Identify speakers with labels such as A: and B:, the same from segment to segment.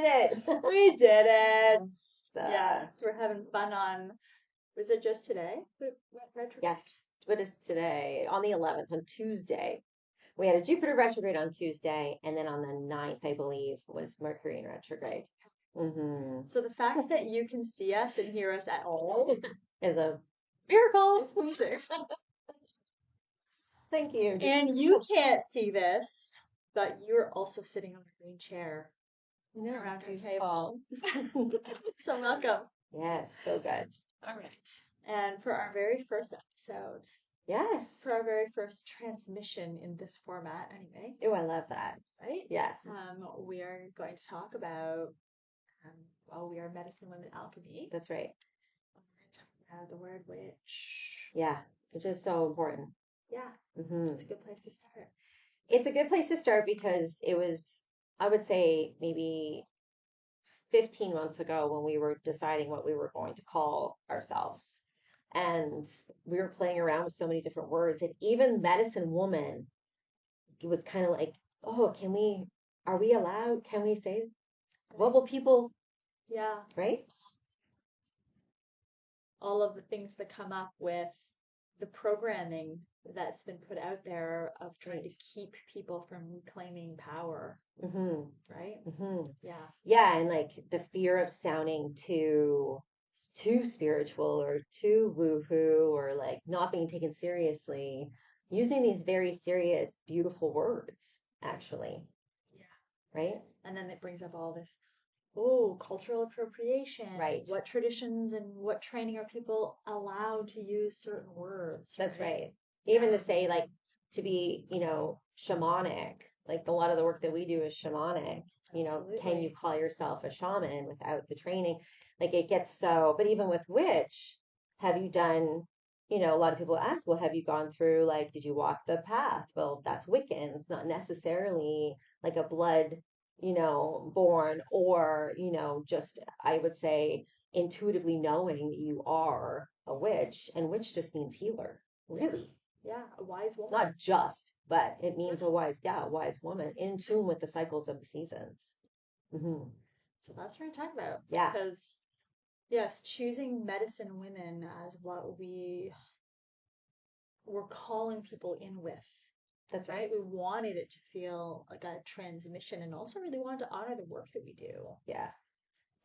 A: it.
B: We did it. Yes, we're having fun on, was it just today? Retrograde?
A: Yes. What is today? On the 11th, on Tuesday. We had a Jupiter retrograde on Tuesday, and then on the 9th, I believe, was Mercury in retrograde. Mm-hmm.
B: So the fact that you can see us and hear us at all
A: is a miracle.
B: It's amazing.
A: Thank you.
B: And you can't see this, but you're also sitting on a green chair around your table. So welcome.
A: Yes, so good.
B: All right. And for our very first episode.
A: Yes.
B: For our very first transmission in this format, anyway.
A: Oh, I love that.
B: Right?
A: Yes.
B: We are going to talk about, we are Medicine Women Alchemy.
A: That's right.
B: We're going to talk about the word witch.
A: Yeah, which is so important.
B: Yeah.
A: Mm-hmm.
B: It's a good place to start.
A: It's a good place to start because it was, I would say, maybe 15 months ago when we were deciding what we were going to call ourselves. And we were playing around with so many different words. And even medicine woman, it was kind of like, oh, are we allowed? Can we say, what will people,
B: yeah,
A: right?
B: All of the things that come up with the programming that's been put out there of trying to keep people from reclaiming power.
A: Mm-hmm.
B: Right?
A: Mm-hmm.
B: Yeah.
A: Yeah, and like the fear of sounding too spiritual or too woo-hoo or like not being taken seriously, using these very serious, beautiful words, actually.
B: Yeah.
A: Right?
B: And then it brings up all this, cultural appropriation.
A: Right.
B: What traditions and what training are people allowed to use certain words?
A: That's right. Even to say like to be, shamanic, like a lot of the work that we do is shamanic.
B: Absolutely.
A: Can you call yourself a shaman without the training? Like it gets so, but even with witch, have you done, a lot of people ask, well, have you gone through, like, did you walk the path? Well, that's Wiccan. It's not necessarily like a blood, born or, just, I would say, intuitively knowing that you are a witch, and witch just means healer, really.
B: Yeah, a wise woman.
A: Not just, but it means a wise woman in tune with the cycles of the seasons. Mm-hmm.
B: So that's what we're talking about.
A: Yeah.
B: Because, yes, choosing medicine women as what we were calling people in with.
A: That's right.
B: We wanted it to feel like a transmission and also really wanted to honor the work that we do.
A: Yeah.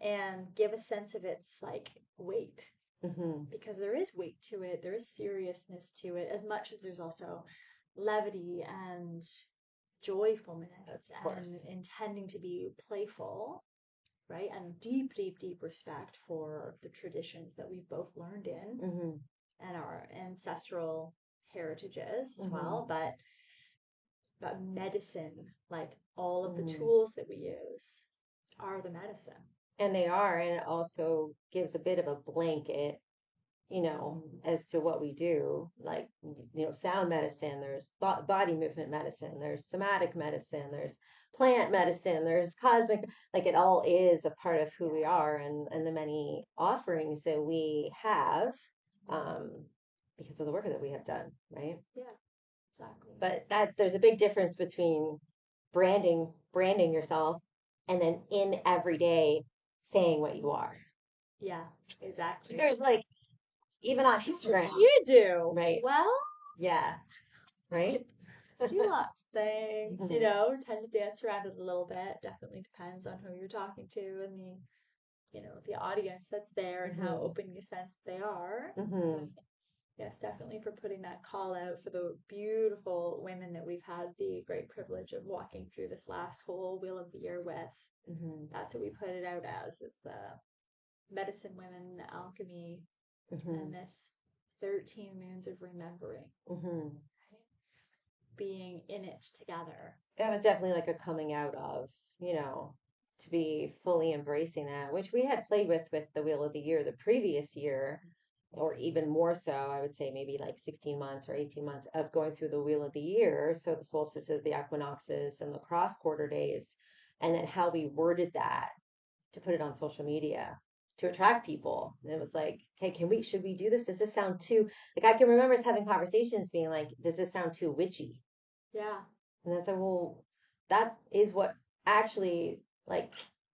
B: And give a sense of its like weight.
A: Mm-hmm.
B: Because there is weight to it, there is seriousness to it, as much as there's also levity and joyfulness and intending to be playful, right? And deep, deep, deep respect for the traditions that we've both learned in and our ancestral heritages as well. But medicine, like all of the tools that we use are the medicine.
A: And they are, and it also gives a bit of a blanket, as to what we do. Like, sound medicine, there's body movement medicine, there's somatic medicine, there's plant medicine, there's cosmic, like it all is a part of who we are and the many offerings that we have because of the work that we have done, right?
B: Yeah, exactly.
A: But there's a big difference between branding yourself and then in every day saying what you are.
B: Yeah, exactly.
A: There's like, even on Instagram.
B: You do.
A: Right.
B: Well.
A: Yeah. Right?
B: Do lots of things, tend to dance around it a little bit. Definitely depends on who you're talking to and the audience that's there and how open you sense they are. Yes, definitely for putting that call out for the beautiful women that we've had the great privilege of walking through this last whole Wheel of the Year with. That's what we put it out as, is the Medicine Women Alchemy and this 13 moons of remembering. Being in it together.
A: That was definitely like a coming out of, to be fully embracing that, which we had played with the Wheel of the Year the previous year, or even more so, I would say maybe like 16 months or 18 months of going through the Wheel of the Year. So the solstices, the equinoxes, and the cross quarter days, and then how we worded that to put it on social media to attract people. And it was like, hey, should we do this? Does this sound too, like, I can remember us having conversations being like, does this sound too witchy?
B: Yeah.
A: And I said, well, that is what actually, like,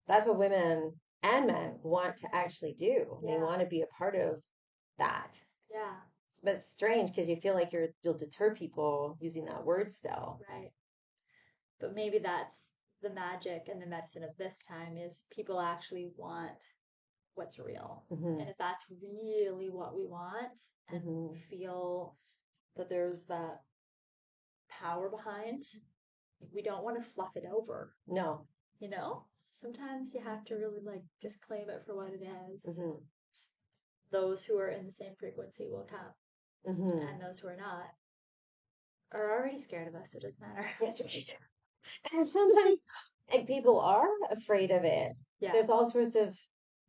A: that's what women and men want to actually do. They
B: Yeah.
A: want to be a part of that.
B: Yeah.
A: But it's strange because you feel like you'll deter people using that word still.
B: Right. But maybe that's the magic and the medicine of this time is people actually want what's real.
A: Mm-hmm.
B: And if that's really what we want and
A: Mm-hmm.
B: feel that there's that power behind, we don't want to fluff it over.
A: No.
B: You know, sometimes you have to really like just claim it for what it is.
A: Mm-hmm.
B: Those who are in the same frequency will come,
A: Mm-hmm.
B: and those who are not are already scared of us. So it doesn't matter.
A: That's right. And sometimes like people are afraid of it.
B: Yeah.
A: There's all sorts of,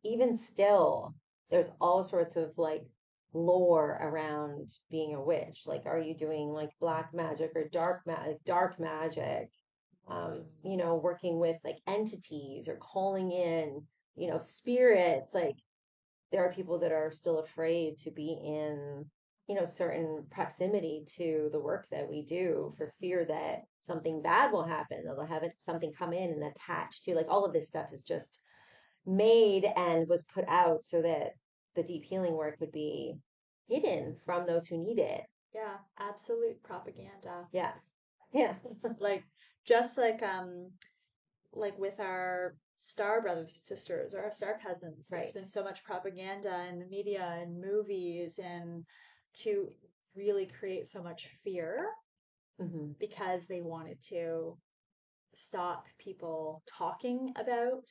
A: even still, there's all sorts of like lore around being a witch. Like, are you doing like black magic or dark magic? Working with like entities or calling in, spirits. Like, there are people that are still afraid to be in, certain proximity to the work that we do for fear that something bad will happen. They'll have something come in and attach to, like, all of this stuff is just made and was put out so that the deep healing work would be hidden from those who need it.
B: Yeah, absolute propaganda.
A: Yeah. Yeah.
B: Like just like with our star brothers and sisters or our star cousins, there's
A: Right.
B: been so much propaganda in the media and movies and to really create so much fear
A: Mm-hmm.
B: because they wanted to stop people talking about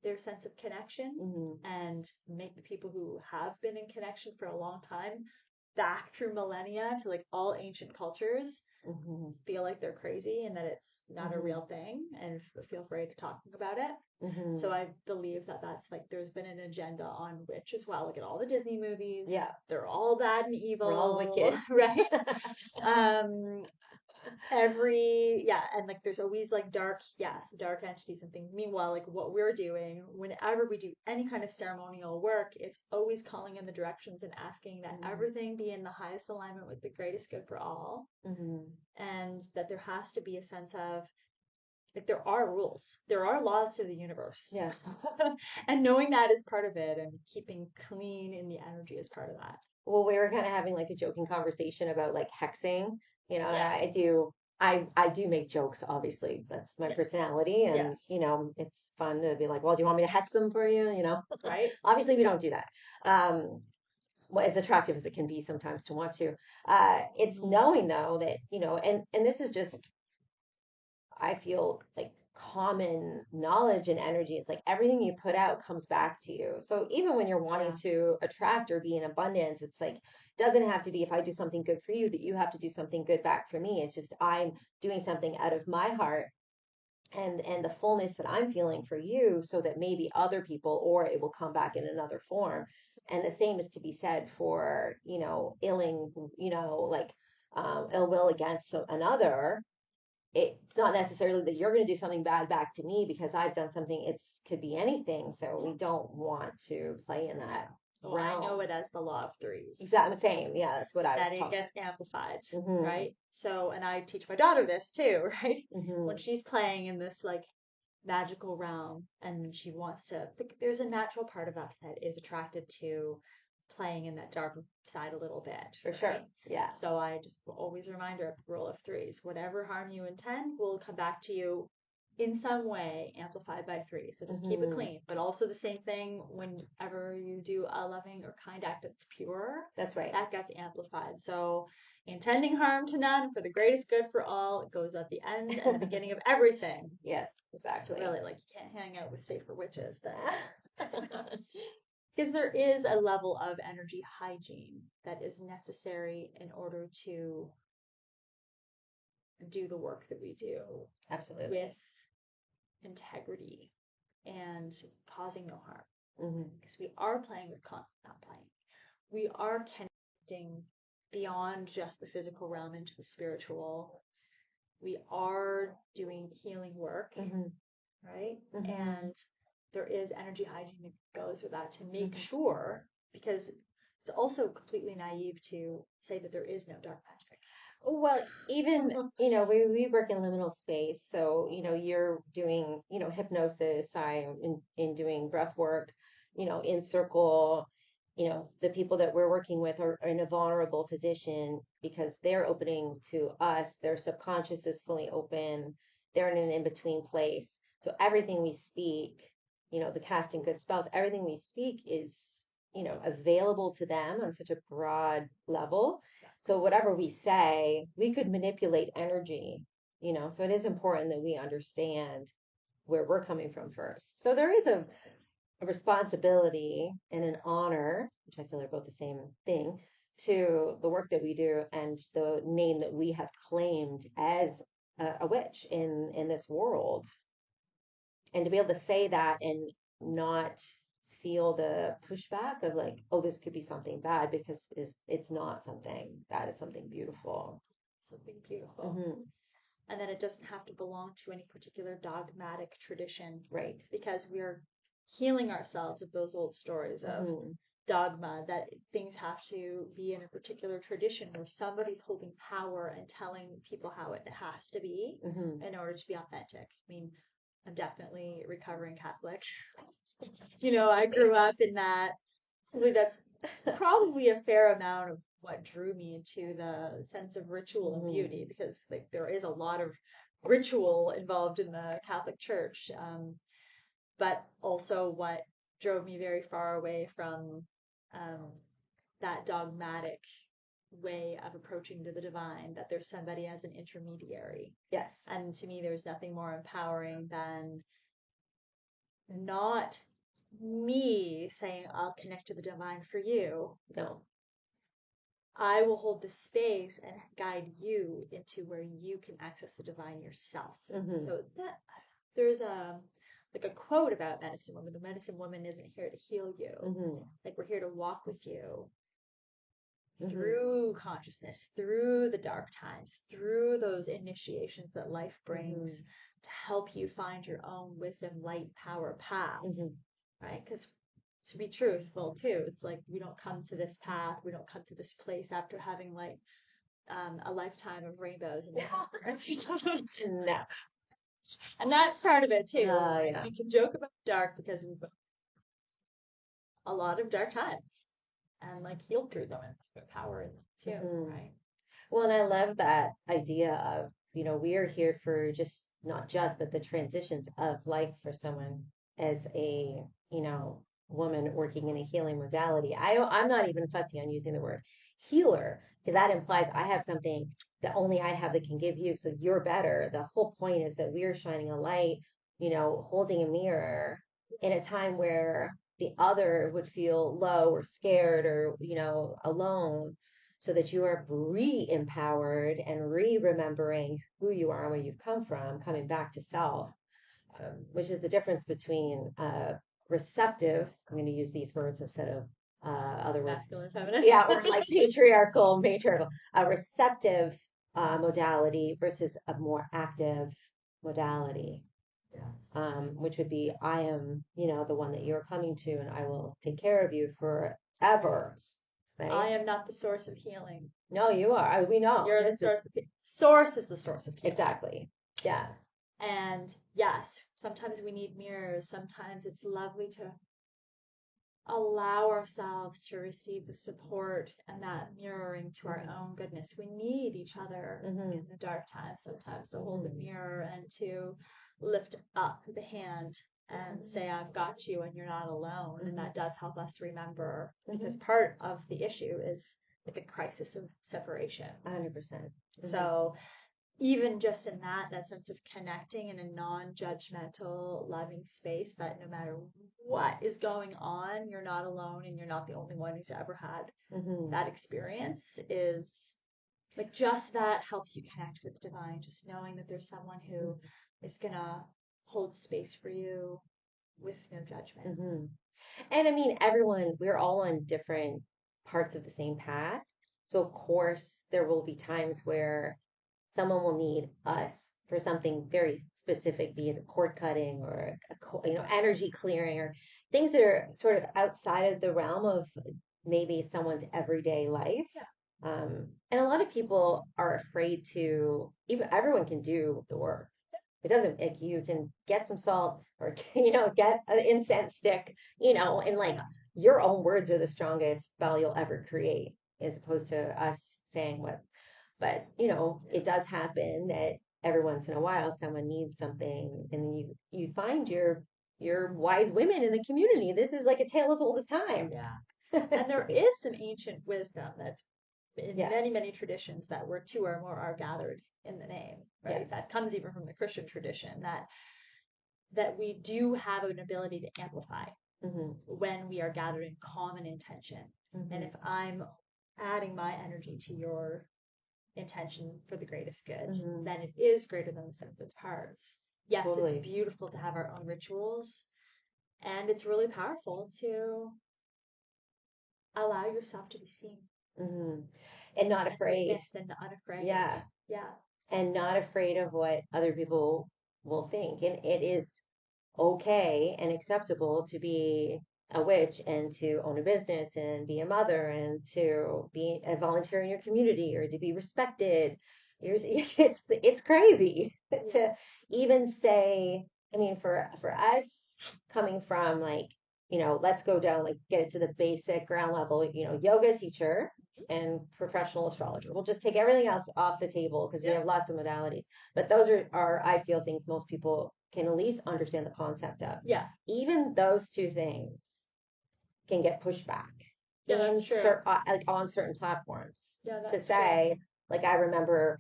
B: their sense of connection
A: Mm-hmm.
B: and make the people who have been in connection for a long time back through millennia to like all ancient cultures
A: Mm-hmm.
B: feel like they're crazy and that it's not
A: Mm-hmm.
B: a real thing and feel afraid of talking about it.
A: Mm-hmm.
B: So I believe that that's like there's been an agenda on witch as well. Look at all the Disney movies.
A: Yeah.
B: They're all bad and evil.
A: We're all wicked.
B: Right? And like there's always like dark entities and things. Meanwhile, like what we're doing whenever we do any kind of ceremonial work, it's always calling in the directions and asking that everything be in the highest alignment with the greatest good for all.
A: Mm-hmm.
B: And that there has to be a sense of like there are rules, there are laws to the universe.
A: Yeah.
B: And knowing that is part of it and keeping clean in the energy is part of that.
A: Well, we were kind of having like a joking conversation about like hexing,
B: Yeah.
A: I do make jokes, obviously. That's my personality. And,
B: Yes.
A: It's fun to be like, well, do you want me to hex them for you?
B: Right.
A: Obviously we don't do that. Well, as attractive as it can be sometimes to want to. It's knowing though that, and this is just, I feel like common knowledge and energy. It's like everything you put out comes back to you. So even when you're wanting to attract or be in abundance, it's like, doesn't have to be if I do something good for you that you have to do something good back for me. It's just I'm doing something out of my heart and the fullness that I'm feeling for you so that maybe other people or it will come back in another form. And the same is to be said for, illing, like ill will against another. It's not necessarily that you're going to do something bad back to me because I've done something. It's could be anything. So we don't want to play in that realm.
B: I know it as the law of threes.
A: Exactly the same. Yeah, that's what I was
B: talking. That it gets amplified,
A: Mm-hmm.
B: right? So, and I teach my daughter this too, right?
A: Mm-hmm.
B: When she's playing in this like magical realm and she wants to, there's a natural part of us that is attracted to playing in that dark side a little bit.
A: For
B: right?
A: sure. Yeah.
B: So I just always remind her of the rule of threes. Whatever harm you intend will come back to you in some way amplified by three. So just keep it clean. But also the same thing whenever you do a loving or kind act that's pure.
A: That's right.
B: That gets amplified. So intending harm to none for the greatest good for all, it goes at the end and the beginning of everything.
A: Yes, exactly.
B: So really, like, you can't hang out with safer witches then. Because there is a level of energy hygiene that is necessary in order to do the work that we do.
A: Absolutely.
B: With integrity and causing no harm. Because we are playing with, not playing, we are connecting beyond just the physical realm into the spiritual. We are doing healing work, right? And there is energy hygiene that goes with that to make sure, because it's also completely naive to say that there is no dark magic.
A: Well, even, we work in liminal space. So, you're doing, hypnosis, I'm in doing breath work, in circle, the people that we're working with are in a vulnerable position because they're opening to us. Their subconscious is fully open. They're in an in-between place. So everything we speak, the casting good spells, everything we speak is, available to them on such a broad level. So whatever we say, we could manipulate energy, so it is important that we understand where we're coming from first. So there is a responsibility and an honor, which I feel are both the same thing, to the work that we do and the name that we have claimed as a witch in this world. And to be able to say that and not feel the pushback of like, oh, this could be something bad, because it's not something bad, it's something beautiful.
B: Something beautiful. Mm-hmm. And then it doesn't have to belong to any particular dogmatic tradition.
A: Right.
B: Because we are healing ourselves of those old stories of dogma, that things have to be in a particular tradition where somebody's holding power and telling people how it has to be in order to be authentic. I mean, I'm definitely a recovering Catholic. I grew up in that. I believe that's probably a fair amount of what drew me into the sense of ritual and beauty, because like there is a lot of ritual involved in the Catholic Church, but also what drove me very far away from that dogmatic way of approaching to the divine, that there's somebody as an intermediary.
A: Yes.
B: And to me, there's nothing more empowering than not me saying, I'll connect to the divine for you.
A: No.
B: I will hold the space and guide you into where you can access the divine yourself. So that there's a quote about medicine woman. The medicine woman isn't here to heal you. Like, we're here to walk with you through consciousness, through the dark times, through those initiations that life brings, to help you find your own wisdom, light, power path. Right? Because to be truthful too, it's like we don't come to this path, we don't come to this place after having like a lifetime of rainbows and unicorns.
A: No.
B: And that's part of it too.
A: Yeah.
B: We can joke about the dark because we've a lot of dark times and like healed through them and put power in them too, right?
A: Well, and I love that idea of, we are here for not just, but the transitions of life for someone as a, woman working in a healing modality. I'm not even fussy on using the word healer, because that implies I have something that only I have that can give you, so you're better. The whole point is that we are shining a light, holding a mirror in a time where the other would feel low or scared or, alone, so that you are re-empowered and re-remembering who you are and where you've come from, coming back to self, which is the difference between receptive, I'm going to use these words instead of other words.
B: Masculine, feminine.
A: Yeah, or like patriarchal, matriarchal. A receptive modality versus a more active modality. Yes. Which would be, I am, the one that you're coming to, and I will take care of you forever. Right?
B: I am not the source of healing.
A: No, you are. We know.
B: You're the source. Source is the source of healing.
A: Exactly. Yeah.
B: And yes, sometimes we need mirrors. Sometimes it's lovely to allow ourselves to receive the support and that mirroring to our own goodness. We need each other in the dark times sometimes to hold the mirror and to lift up the hand and say, I've got you and you're not alone. And that does help us remember, because part of the issue is like a crisis of separation.
A: 100%.
B: So even just in that sense of connecting in a non-judgmental, loving space, that no matter what is going on, you're not alone and you're not the only one who's ever had that experience, is like, just that helps you connect with the divine, just knowing that there's someone who is gonna hold space for you with no judgment.
A: And I mean, we're all on different parts of the same path. So of course there will be times where someone will need us for something very specific, be it a cord cutting or energy clearing, or things that are sort of outside of the realm of maybe someone's everyday life.
B: Yeah.
A: And a lot of people are afraid to, even everyone can do the work. It doesn't, like, you can get some salt or, get an incense stick, and like your own words are the strongest spell you'll ever create, as opposed to us saying what. But, it does happen that every once in a while someone needs something, and you find your wise women in the community. This is like a tale as old as time.
B: Yeah. And there is some ancient wisdom that's in
A: Yes.
B: many, many traditions that where two or more are gathered in the name, right?
A: Yes.
B: That comes even from the Christian tradition that we do have an ability to amplify when we are gathered in common intention. And if I'm adding my energy to your intention for the greatest good, then it is greater than the sum of its parts. Yes, totally. It's beautiful to have our own rituals, and it's really powerful to allow yourself to be seen.
A: And not afraid.
B: And unafraid.
A: Yeah.
B: Yeah.
A: And not afraid of what other people will think. And it is okay and acceptable to be a witch and to own a business and be a mother and to be a volunteer in your community or to be respected. It's crazy to even say. I mean, for us coming from, like, let's go down, like, get it to the basic ground level, yoga teacher and professional astrologer. We'll just take everything else off the table because we have lots of modalities. But those are, I feel, things most people can at least understand the concept of.
B: Yeah.
A: Even those two things can get pushed back like on certain platforms.
B: Yeah, that's
A: to say,
B: true.
A: Like, I remember,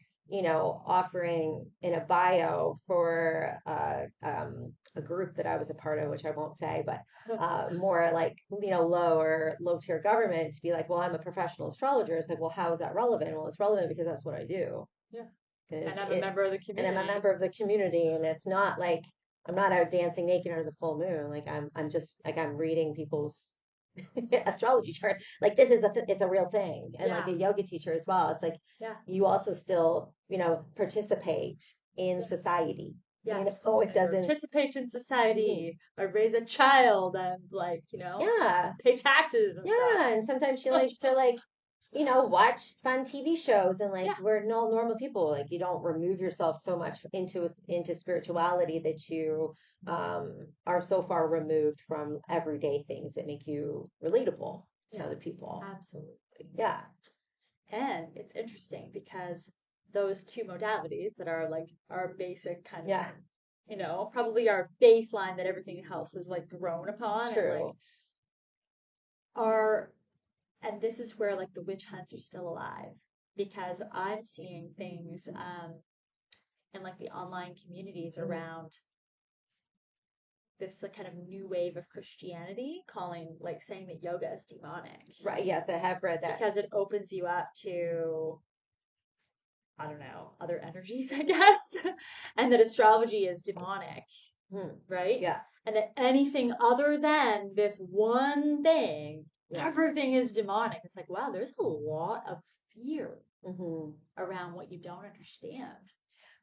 A: offering in a bio for a group that I was a part of, which I won't say, but more like, low tier government, to be like, well, I'm a professional astrologer. It's like, well, how is that relevant? Well, it's relevant because that's what I do.
B: Yeah. And I'm a member of the community.
A: And I'm a member of the community, and it's not like I'm not out dancing naked under the full moon. Like, I'm just, like, I'm reading people's astrology chart. Like, this is it's a real thing. And like a yoga teacher as well. It's like, you also still, participate in society.
B: Yeah.
A: It doesn't
B: participate in society. I raise a child and, like, pay taxes and stuff.
A: And sometimes she likes to, like, watch fun TV shows, and like, we're no normal people. Like, you don't remove yourself so much into spirituality that you are so far removed from everyday things that make you relatable to other people.
B: Absolutely.
A: Yeah.
B: And it's interesting because those two modalities that are like our basic kind of, probably our baseline that everything else is like grown upon.
A: True.
B: And like are, and this is where like the witch hunts are still alive, because I'm seeing things in like the online communities around this kind of new wave of Christianity saying that yoga is demonic.
A: Right. Yes, I have read that.
B: Because it opens you up to, I don't know, other energies, I guess. And that astrology is demonic. Right?
A: Yeah.
B: And that anything other than this one thing, everything is demonic. It's like, wow, there's a lot of fear around what you don't understand.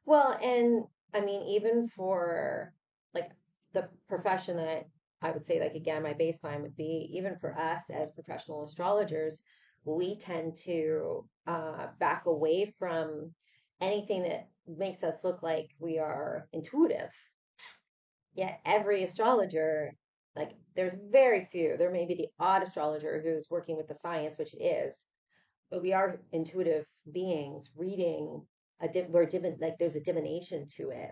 A: Well, and I mean, even for like the profession that I would say, like, again, my baseline would be, even for us as professional astrologers, we tend to back away from anything that makes us look like we are intuitive. Yet every astrologer, like, there's very few, there may be the odd astrologer who's working with the science, which it is, but we are intuitive beings reading like, there's a divination to it.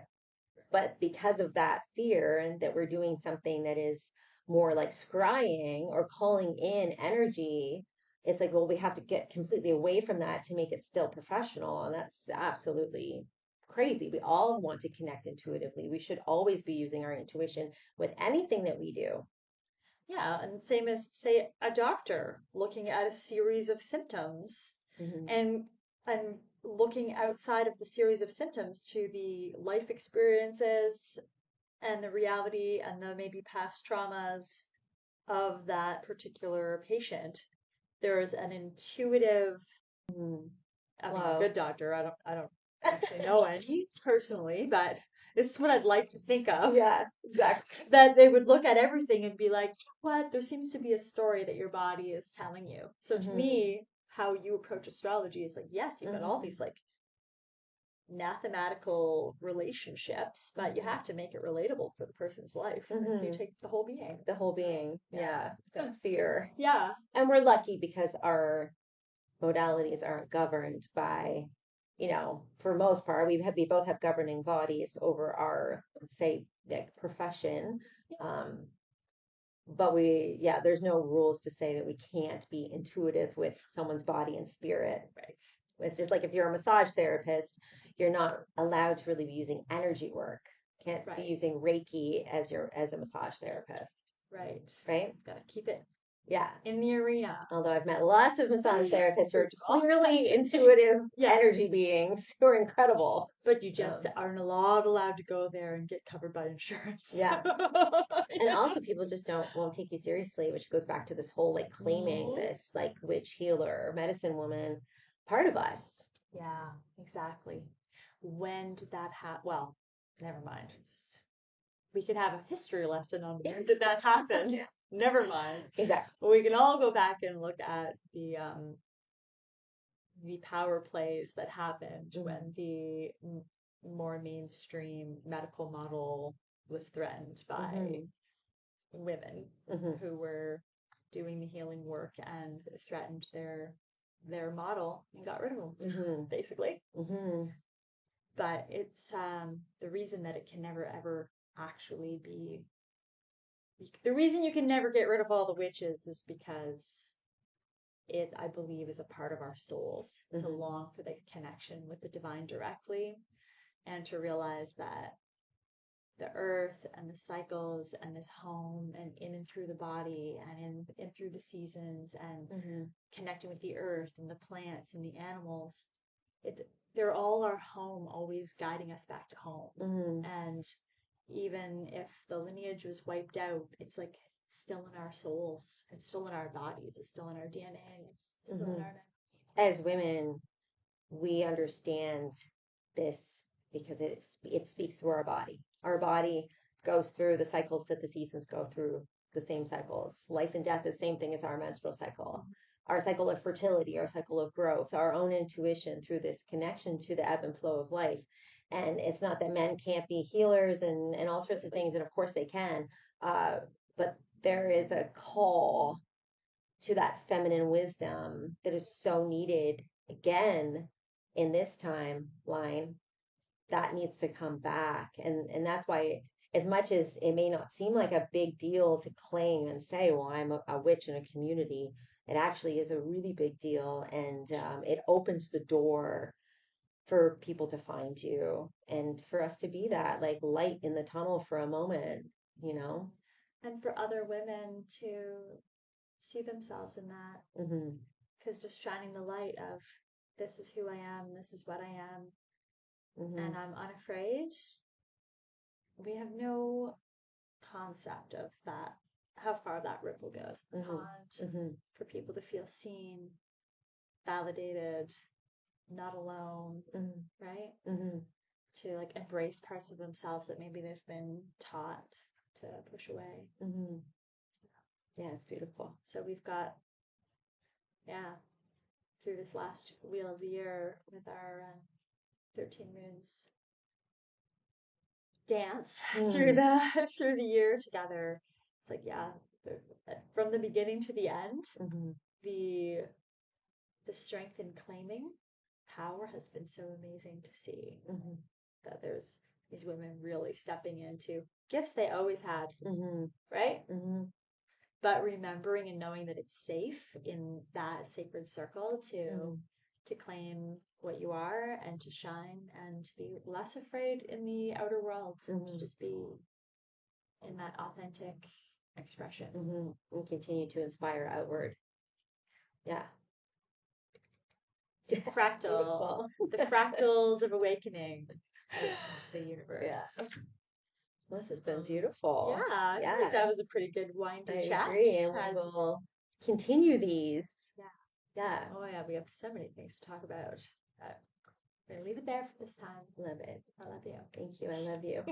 A: But because of that fear, and that we're doing something that is more like scrying or calling in energy, it's like, well, we have to get completely away from that to make it still professional. And that's absolutely crazy. We all want to connect intuitively. We should always be using our intuition with anything that we do.
B: Yeah, and same as, say, a doctor looking at a series of symptoms and looking outside of the series of symptoms to the life experiences and the reality and the maybe past traumas of that particular patient. There's an intuitive, I mean, a good doctor. I don't actually know any personally, but this is what I'd like to think of.
A: Yeah, exactly.
B: That they would look at everything and be like, you know what? There seems to be a story that your body is telling you. So to me, how you approach astrology is like, yes, you've got all these like mathematical relationships, but you have to make it relatable for the person's life. And so you take the whole being.
A: The whole being, without fear.
B: Yeah.
A: And we're lucky because our modalities aren't governed by, for most part, we both have governing bodies over our, say, like profession. But there's no rules to say that we can't be intuitive with someone's body and spirit.
B: Right.
A: It's just like if you're a massage therapist, you're not allowed to really be using energy work. Can't be using Reiki as a massage therapist.
B: Right.
A: Right?
B: Gotta keep it
A: Yeah.
B: in the arena.
A: Although I've met lots of massage therapists who are clearly intuitive energy beings who are incredible.
B: But you just aren't allowed to go there and get covered by insurance.
A: Yeah. And also people just won't take you seriously, which goes back to this whole like claiming this like witch healer, medicine woman part of us.
B: Yeah, exactly. When did that happen? Well, never mind. We could have a history lesson on when did that happen. Never mind.
A: Exactly.
B: But we can all go back and look at the power plays that happened when the more mainstream medical model was threatened by women who were doing the healing work and threatened their model and got rid of them, basically. But it's the reason that it can never ever actually be. The reason you can never get rid of all the witches is because it, I believe, is a part of our souls to long for the connection with the divine directly and to realize that the earth and the cycles and this home and in and through the body and in through the seasons and connecting with the earth and the plants and the animals, they're all our home, always guiding us back to home. And even if the lineage was wiped out, it's like still in our souls, it's still in our bodies, it's still in our DNA, it's still in our memory.
A: As women, we understand this because it speaks through our body. Our body goes through the cycles that the seasons go through, the same cycles. Life and death is the same thing as our menstrual cycle. Our cycle of fertility, our cycle of growth, our own intuition through this connection to the ebb and flow of life. And it's not that men can't be healers and all sorts of things, and of course they can, but there is a call to that feminine wisdom that is so needed again in this timeline that needs to come back. And that's why, as much as it may not seem like a big deal to claim and say, well, I'm a witch in a community, it actually is a really big deal. And it opens the door for people to find you and for us to be that like light in the tunnel for a moment,
B: And for other women to see themselves in that. Because just shining the light of this is who I am, this is what I am, and I'm unafraid. We have no concept of that, how far that ripple goes in the pond, for people to feel seen, validated, not alone, right? To like embrace parts of themselves that maybe they've been taught to push away.
A: Yeah, it's beautiful.
B: So we've got, through this last wheel of the year with our 13 moons dance through the year together. It's like, from the beginning to the end, the strength in claiming power has been so amazing to see. That there's these women really stepping into gifts they always had, right? But remembering and knowing that it's safe in that sacred circle to claim what you are and to shine and to be less afraid in the outer world, to just be in that authentic expression.
A: And continue to inspire outward. Yeah.
B: Fractal. The fractals of awakening to the universe.
A: Yeah. This has been beautiful.
B: Yeah, I feel like that was a pretty good windy chat.
A: I agree, and we will continue these. Yeah.
B: Oh yeah, we have so many things to talk about. We're gonna leave it there for this time.
A: Love it.
B: I love you.
A: Thank you. I love you.